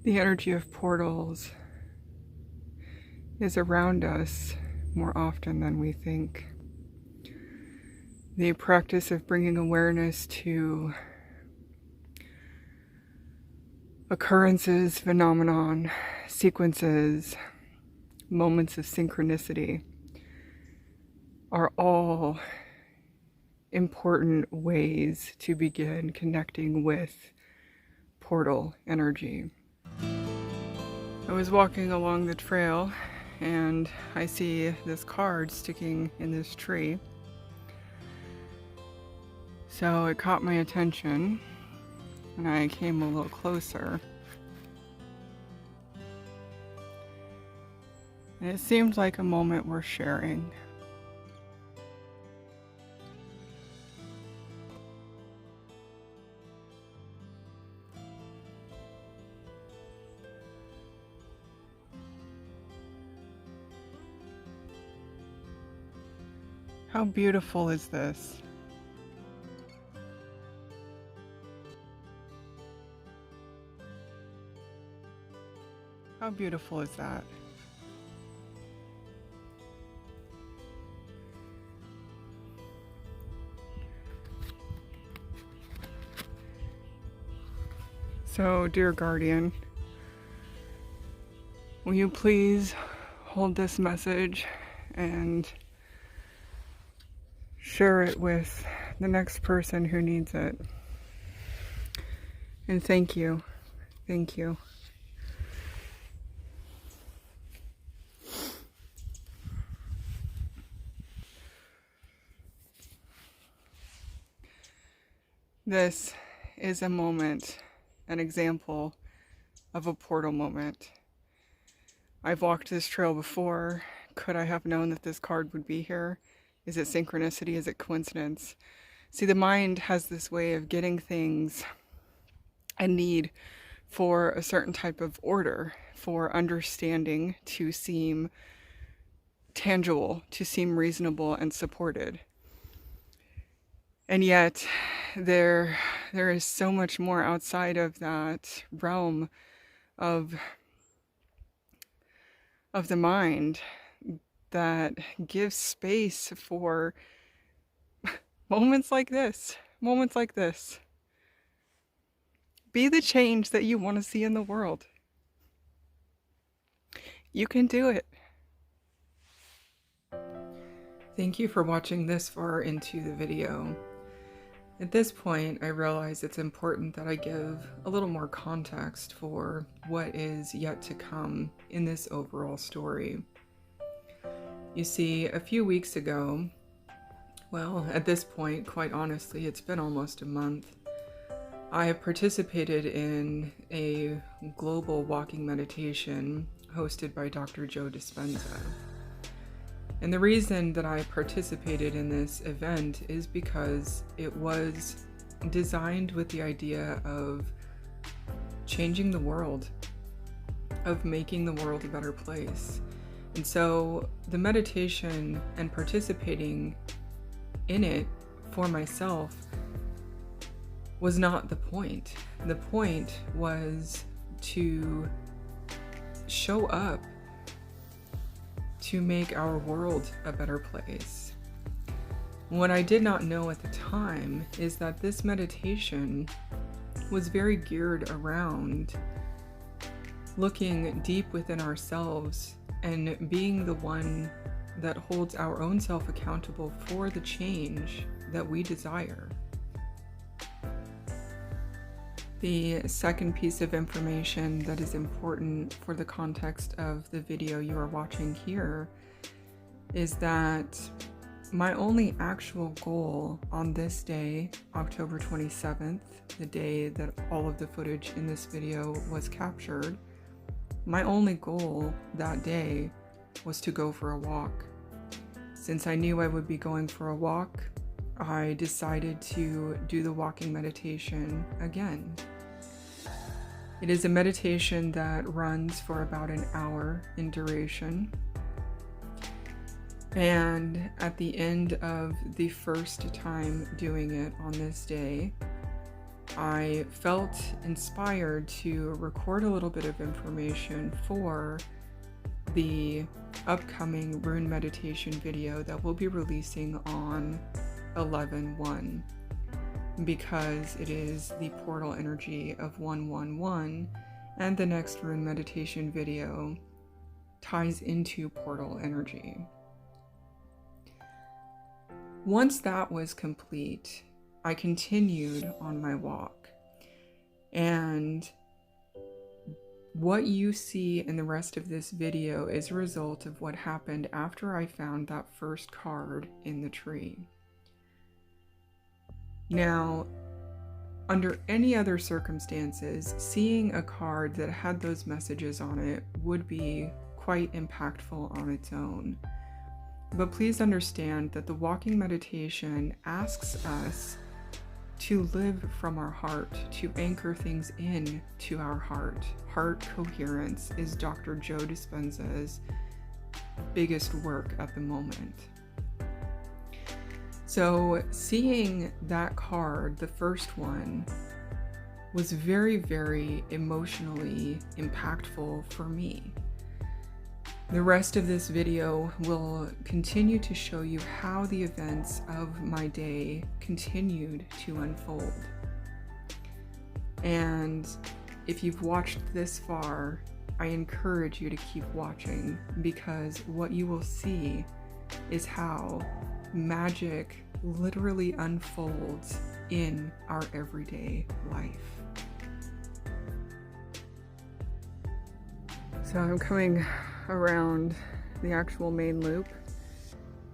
The energy of portals is around us more often than we think. The practice of bringing awareness to occurrences, phenomenon, sequences, moments of synchronicity are all important ways to begin connecting with portal energy. I was walking along the trail and I see this card sticking in this tree. So it caught my attention and I came a little closer. And it seemed like a moment worth sharing. How beautiful is this? How beautiful is that? So, dear guardian, will you please hold this message and share it with the next person who needs it? And thank you. Thank you. This is a moment, an example of a portal moment. I've walked this trail before. Could I have known that this card would be here? Is it synchronicity? Is it coincidence? See, the mind has this way of getting things, a need for a certain type of order, for understanding to seem tangible, to seem reasonable and supported. And yet, there is so much more outside of that realm of the mind that gives space for moments like this. Be the change that you want to see in the world. You can do it. Thank you for watching this far into the video. At this point, I realize it's important that I give a little more context for what is yet to come in this overall story. You see, a few weeks ago, well, at this point, quite honestly, it's been almost a month, I participated in a global walking meditation hosted by Dr. Joe Dispenza. And the reason that I participated in this event is because it was designed with the idea of changing the world, of making the world a better place. And so the meditation and participating in it for myself was not the point. The point was to show up to make our world a better place. What I did not know at the time is that this meditation was very geared around looking deep within ourselves and being the one that holds our own self accountable for the change that we desire. The second piece of information that is important for the context of the video you are watching here is that my only actual goal on this day, October 27th, the day that all of the footage in this video was captured, my only goal that day was to go for a walk. Since I knew I would be going for a walk, I decided to do the walking meditation again. It is a meditation that runs for about an hour in duration. And at the end of the first time doing it on this day, I felt inspired to record a little bit of information for the upcoming Rune Meditation video that we'll be releasing on 11/1, because it is the portal energy of 111, and the next Rune Meditation video ties into portal energy. Once that was complete, I continued on my walk, and what you see in the rest of this video is a result of what happened after I found that first card in the tree. Now, under any other circumstances, seeing a card that had those messages on it would be quite impactful on its own. But please understand that the walking meditation asks us to live from our heart, to anchor things in to our heart. Heart coherence is Dr. Joe Dispenza's biggest work at the moment. So seeing that card, the first one, was very, very emotionally impactful for me. The rest of this video will continue to show you how the events of my day continued to unfold. And if you've watched this far, I encourage you to keep watching, because what you will see is how magic literally unfolds in our everyday life. So I'm coming around the actual main loop,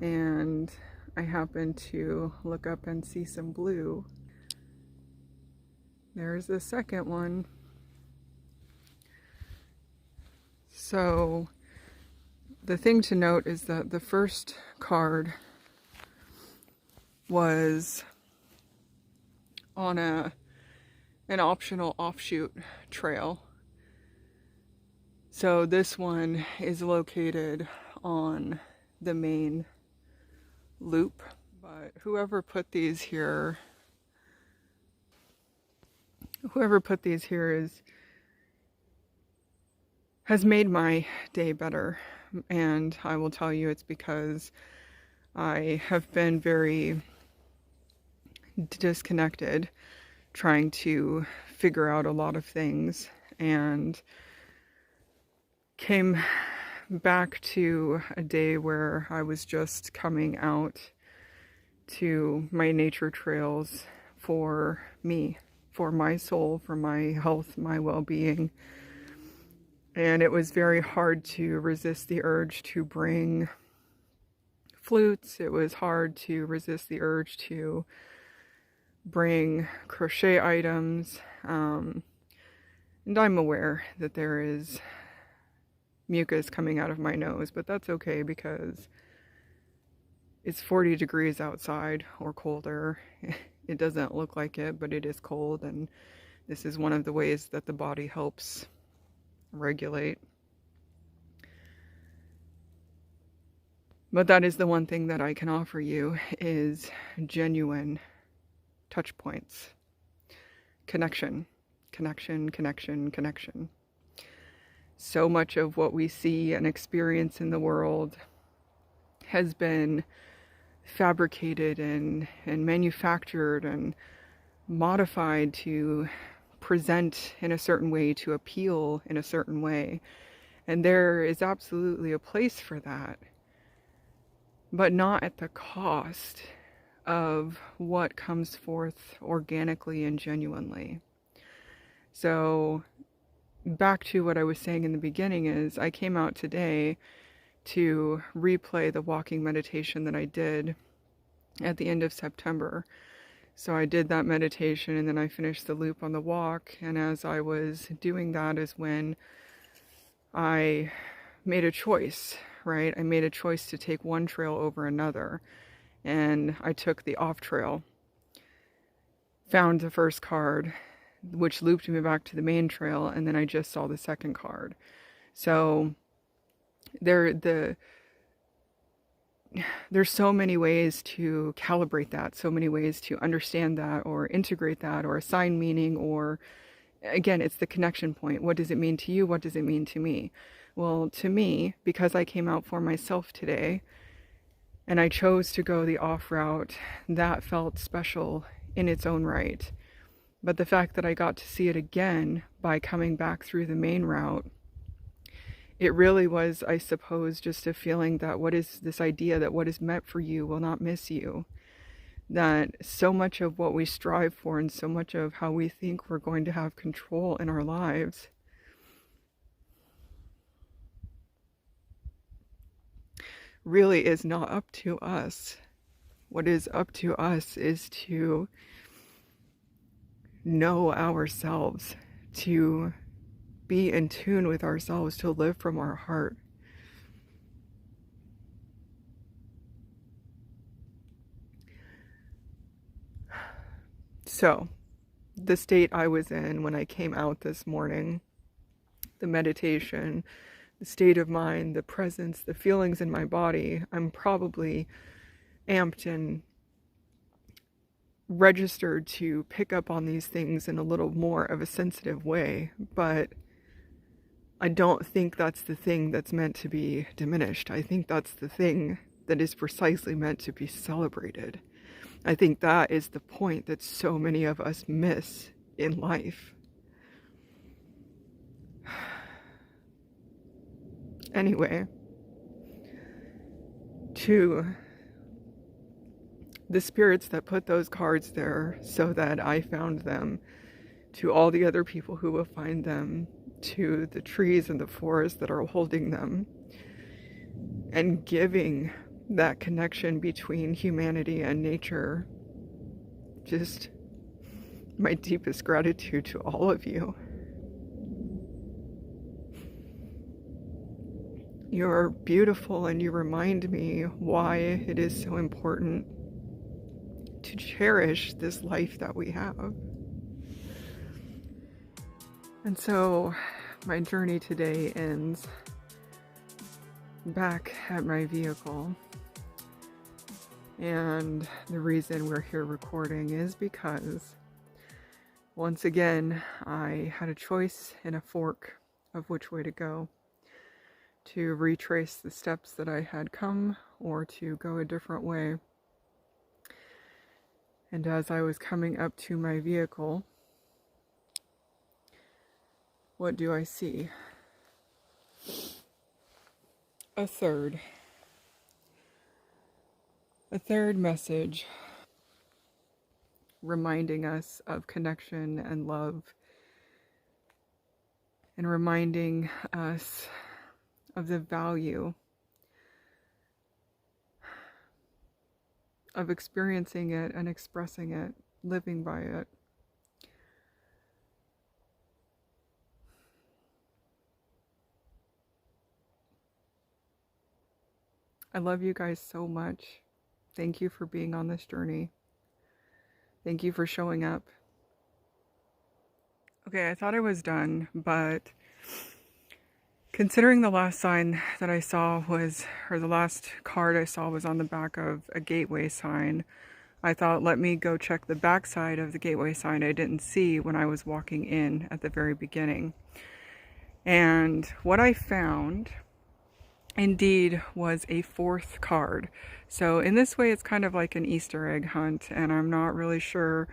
and I happen to look up and see some blue. There's the second one. So the thing to note is that the first card was on an optional offshoot trail. So this one is located on the main loop, but whoever put these here has made my day better. And I will tell you, it's because I have been very disconnected trying to figure out a lot of things, and came back to a day where I was just coming out to my nature trails for me, for my soul, for my health, my well-being. And it was very hard to resist the urge to bring flutes. It was hard to resist the urge to bring crochet items. And I'm aware that there is mucus coming out of my nose, but that's okay because it's 40 degrees outside or colder. It doesn't look like it, but it is cold, and this is one of the ways that the body helps regulate. But that is the one thing that I can offer you, is genuine touch points. Connection, connection, connection, connection. So much of what we see and experience in the world has been fabricated and manufactured and modified to present in a certain way, to appeal in a certain way. And there is absolutely a place for that, but not at the cost of what comes forth organically and genuinely. So back to what I was saying in the beginning is, I came out today to replay the walking meditation that I did at the end of September. So I did that meditation, and then I finished the loop on the walk, and as I was doing that is when I made a choice, right? I made a choice to take one trail over another, and I took the off trail, found the first card, which looped me back to the main trail, and then I just saw the second card. So the there's so many ways to calibrate that, so many ways to understand that or integrate that or assign meaning, or again, it's the connection point. What does it mean to you? What does it mean to me? Well, to me, because I came out for myself today and I chose to go the off route, that felt special in its own right. But the fact that I got to see it again by coming back through the main route, it really was, I suppose, just a feeling that what is this idea that what is meant for you will not miss you. That so much of what we strive for and so much of how we think we're going to have control in our lives really is not up to us. What is up to us is to know ourselves, to be in tune with ourselves, to live from our heart. So, the state I was in when I came out this morning, the meditation, the state of mind, the presence, the feelings in my body, I'm probably amped and registered to pick up on these things in a little more of a sensitive way, but I don't think that's the thing that's meant to be diminished. I think that's the thing that is precisely meant to be celebrated. I think that is the point that so many of us miss in life. Anyway, to the spirits that put those cards there so that I found them, to all the other people who will find them, to the trees and the forest that are holding them, and giving that connection between humanity and nature, just my deepest gratitude to all of you. You're beautiful, and you remind me why it is so important to cherish this life that we have. And so my journey today ends back at my vehicle. And the reason we're here recording is because, once again, I had a choice and a fork of which way to go. To retrace the steps that I had come, or to go a different way. And as I was coming up to my vehicle, what do I see? A third message reminding us of connection and love, and reminding us of the value of experiencing it and expressing it, living by it. I love you guys so much. Thank you for being on this journey. Thank you for showing up. Okay, I thought I was done, but considering the last sign that I saw was, or the last card I saw was on the back of a gateway sign, I thought, let me go check the back side of the gateway sign I didn't see when I was walking in at the very beginning. And what I found indeed was a fourth card. So in this way, it's kind of like an Easter egg hunt, and I'm not really sure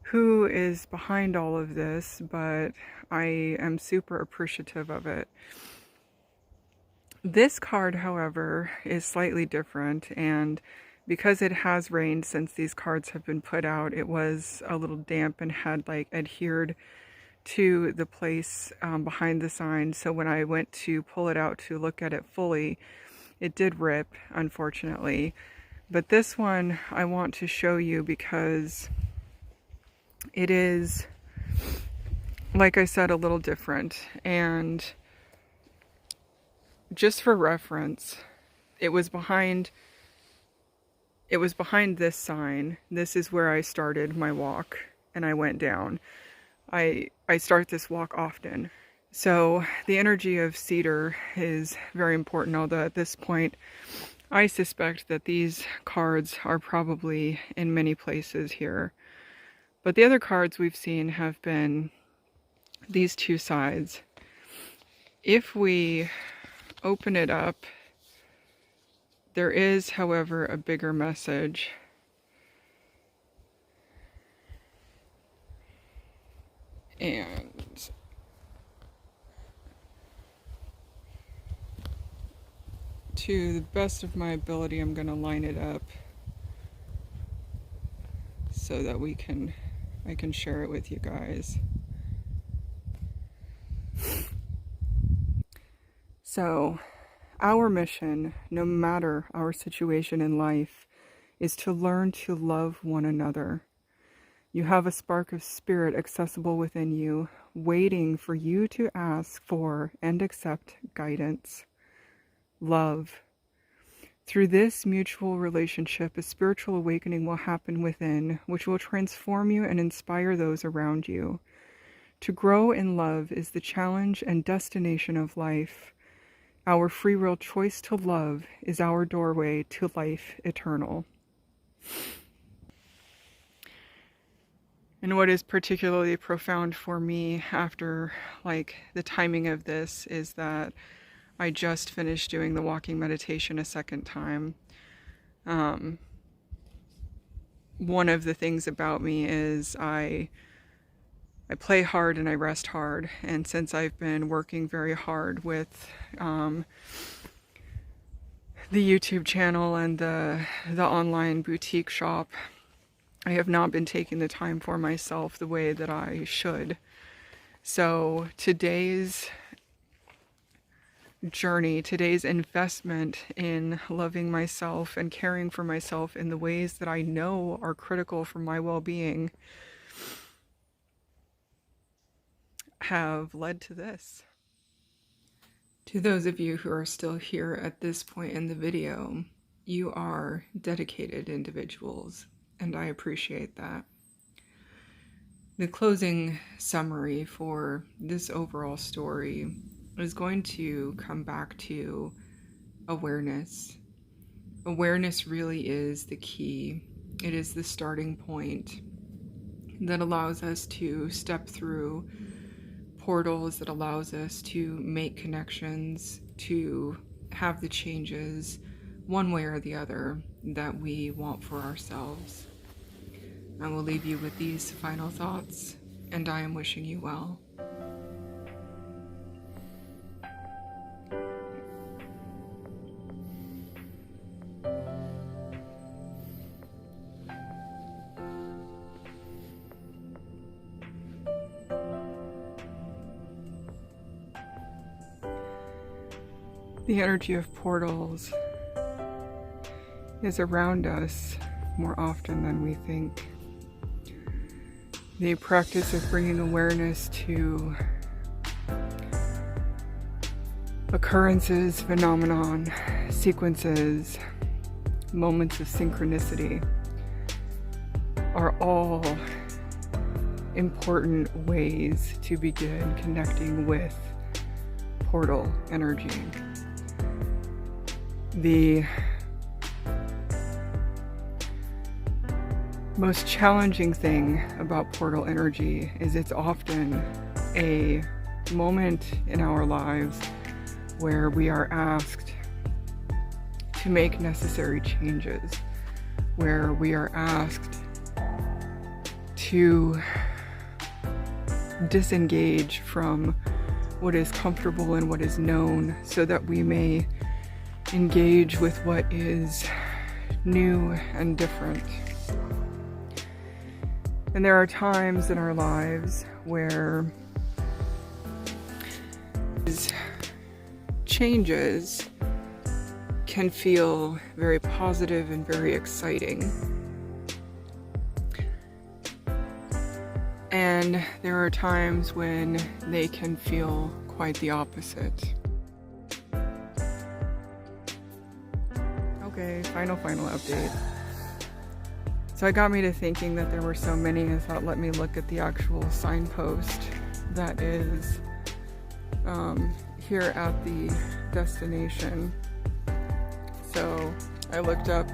who is behind all of this, but I am super appreciative of it. This card, however, is slightly different, and because it has rained since these cards have been put out, it was a little damp and had like adhered to the place behind the sign. So when I went to pull it out to look at it fully, it did rip, unfortunately. But this one I want to show you because it is, like I said, a little different. And just for reference, it was behind this sign. This is where I started my walk, and I went down. I start this walk often. So the energy of cedar is very important, although at this point I suspect that these cards are probably in many places here, but the other cards we've seen have been these two sides. If we open it up, there is, however, a bigger message. And to the best of my ability, I'm going to line it up so that I can share it with you guys. So, our mission, no matter our situation in life, is to learn to love one another. You have a spark of spirit accessible within you, waiting for you to ask for and accept guidance, love. Through this mutual relationship, a spiritual awakening will happen within, which will transform you and inspire those around you. To grow in love is the challenge and destination of life. Our free will choice to love is our doorway to life eternal. And what is particularly profound for me after the timing of this is that I just finished doing the walking meditation a second time. One of the things about me is I play hard and I rest hard. And since I've been working very hard with the YouTube channel and the online boutique shop, I have not been taking the time for myself the way that I should. So today's journey, today's investment in loving myself and caring for myself in the ways that I know are critical for my well-being have led to this. To those of you who are still here at this point in the video, you are dedicated individuals, and I appreciate that. The closing summary for this overall story is going to come back to awareness. Awareness really is the key. It is the starting point that allows us to step through portals, that allows us to make connections, to have the changes one way or the other that we want for ourselves. I will leave you with these final thoughts, and I am wishing you well. The energy of portals is around us more often than we think. The practice of bringing awareness to occurrences, phenomenon, sequences, moments of synchronicity are all important ways to begin connecting with portal energy. The most challenging thing about portal energy is it's often a moment in our lives where we are asked to make necessary changes, where we are asked to disengage from what is comfortable and what is known so that we may engage with what is new and different. And there are times in our lives where these changes can feel very positive and very exciting. And there are times when they can feel quite the opposite. Okay, final update. So it got me to thinking that there were so many. I thought, let me look at the actual signpost that is here at the destination. So I looked up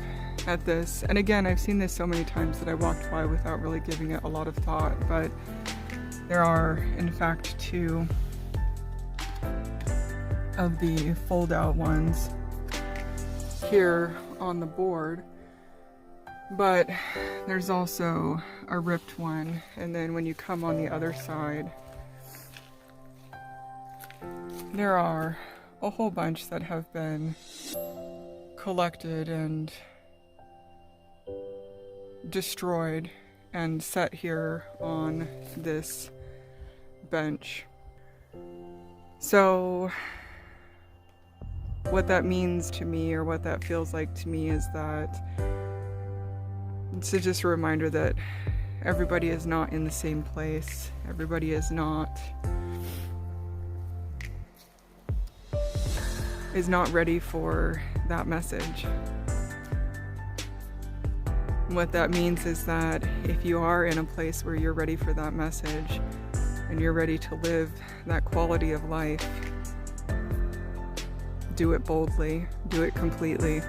at this, and again, I've seen this so many times that I walked by without really giving it a lot of thought, but there are, in fact, 2 of the fold-out ones here on the board, but there's also a ripped one, and then when you come on the other side, there are a whole bunch that have been collected and destroyed and set here on this bench. So what that means to me, or what that feels like to me, is that it's just a reminder that everybody is not in the same place. Everybody is not ready for that message. What that means is that if you are in a place where you're ready for that message and you're ready to live that quality of life, do it boldly, do it completely.